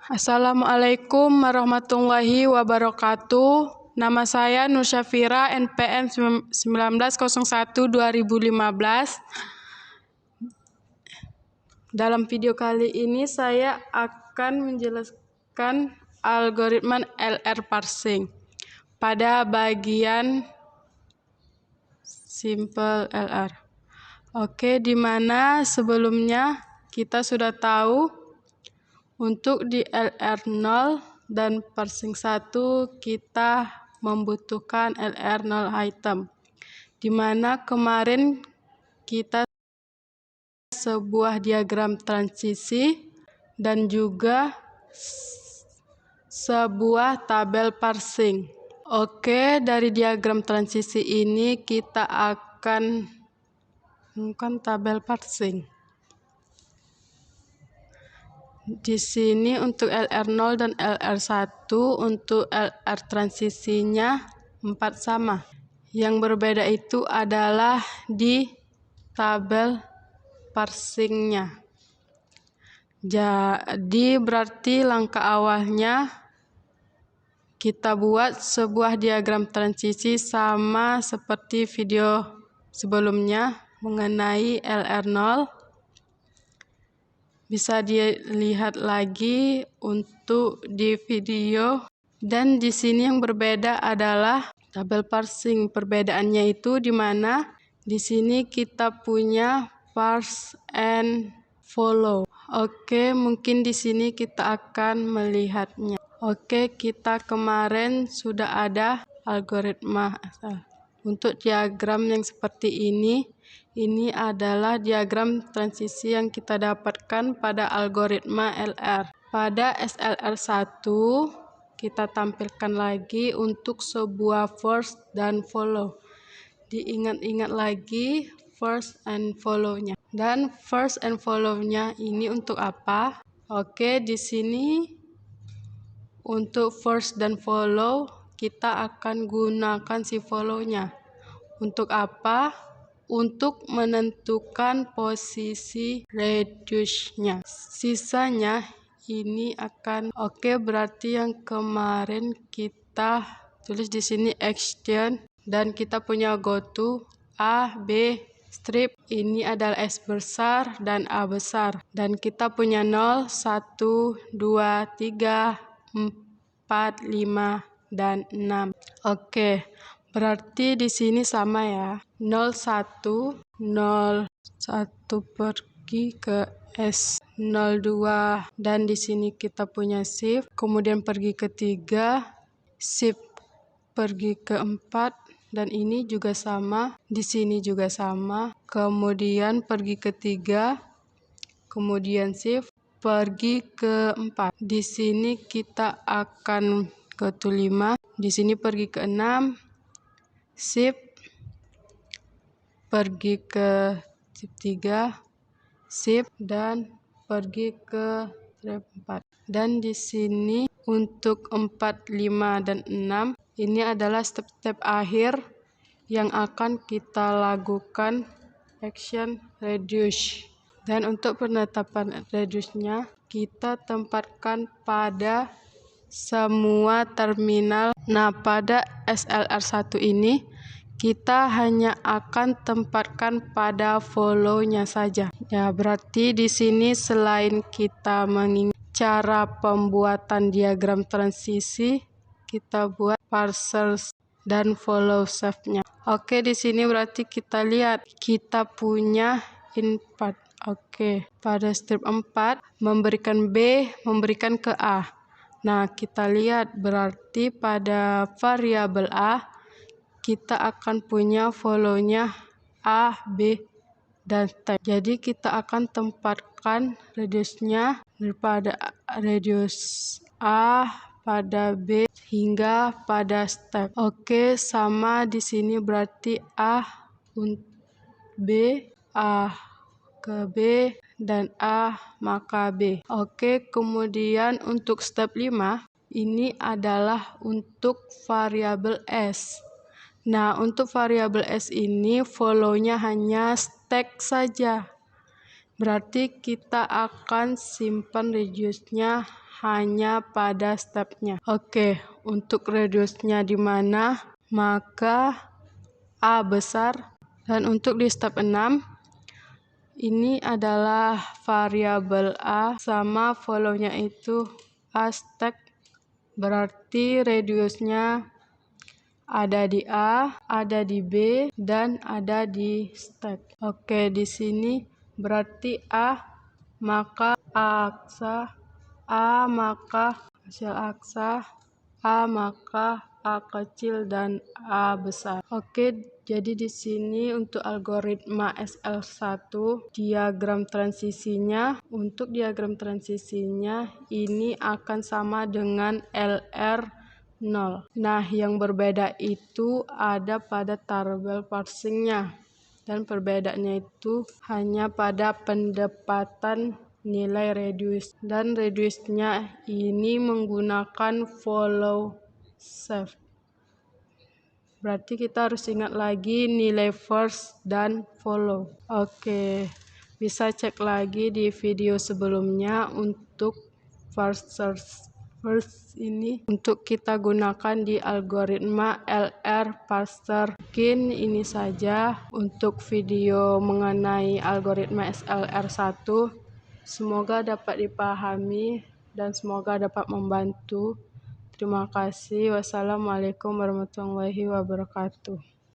Assalamualaikum warahmatullahi wabarakatuh. Nama saya Nur Syafira, NPM 1901-2015. Dalam video kali ini saya akan menjelaskan algoritma LR parsing pada bagian simple LR. Oke, di mana sebelumnya kita sudah tahu untuk di LR0 dan parsing 1 kita membutuhkan LR0 item, di mana kemarin kita sebuah diagram transisi dan juga sebuah tabel parsing. Oke, dari diagram transisi ini kita akan menggunakan tabel parsing. Di sini untuk LR0 dan LR1, untuk LR transisinya 4 sama. Yang berbeda itu adalah di tabel parsingnya. Jadi berarti langkah awalnya kita buat sebuah diagram transisi sama seperti video sebelumnya mengenai LR0. Bisa dilihat lagi untuk di video. Dan di sini yang berbeda adalah tabel parsing. Perbedaannya itu di mana di sini kita punya parse and follow. Oke, mungkin di sini kita akan melihatnya. Oke, kita kemarin sudah ada algoritma untuk diagram yang seperti ini. Ini adalah diagram transisi yang kita dapatkan pada algoritma LR. Pada SLR1 kita tampilkan lagi untuk sebuah first dan follow. Diingat-ingat lagi first and follow-nya. Dan first and follow-nya ini untuk apa? Oke, di sini untuk first dan follow kita akan gunakan si follow-nya. Untuk apa? Untuk menentukan posisi reduce-nya. Sisanya ini akan berarti yang kemarin kita tulis di sini action dan kita punya goto A, B, strip ini adalah S besar dan A besar, dan kita punya 0, 1, 2, 3, 4, 5 dan 6. Oke. Berarti di sini sama ya. 01 pergi ke S 02 dan di sini kita punya shift, kemudian pergi ke 3, shift pergi ke 4 dan ini juga sama, di sini juga sama. Kemudian pergi ke 3, kemudian shift pergi ke 4. Di sini kita akan ke 5, di sini pergi ke 6. Shift pergi ke 3, shift dan pergi ke 4. Dan di sini untuk 4, 5 dan 6 ini adalah step-step akhir yang akan kita lakukan action reduce. Dan untuk penetapan reduce-nya kita tempatkan pada semua terminal. Nah, pada SLR1 ini kita hanya akan tempatkan pada follow-nya saja. Ya, berarti di sini selain kita mengingat cara pembuatan diagram transisi, kita buat parser dan follow shape-nya. Oke, di sini berarti kita lihat kita punya input. Oke, pada strip 4 memberikan B, memberikan ke A. Nah, kita lihat berarti pada variabel A kita akan punya follow-nya A, B, dan type. Jadi kita akan tempatkan reduce-nya daripada reduce A pada B hingga pada step. Oke, sama di sini berarti A B, A ke B, dan A maka B. Oke, kemudian untuk step 5 ini adalah untuk variabel S. Nah, untuk variabel S ini follow-nya hanya stack saja. Berarti kita akan simpan reduce-nya hanya pada stepnya. Oke, untuk radiusnya di mana? Maka A besar. Dan untuk di step 6, ini adalah variabel A sama follow-nya itu A stack. Berarti radiusnya ada di A, ada di B, dan ada di stack. Oke, di sini berarti A, maka A aksa, A maka hasil aksa, A maka A kecil dan A besar. Oke, jadi di sini untuk algoritma SL1 diagram transisinya, untuk diagram transisinya ini akan sama dengan LR0. Nah, yang berbeda itu ada pada tabel parsingnya, dan perbedaannya itu hanya pada pendapatan nilai radius, dan radiusnya ini menggunakan follow save. Berarti kita harus ingat lagi nilai first dan follow. Oke, bisa cek lagi di video sebelumnya untuk first ini untuk kita gunakan di algoritma LR parser. Mungkin ini saja untuk video mengenai algoritma SLR1. Semoga dapat dipahami dan semoga dapat membantu. Terima kasih. Wassalamualaikum warahmatullahi wabarakatuh.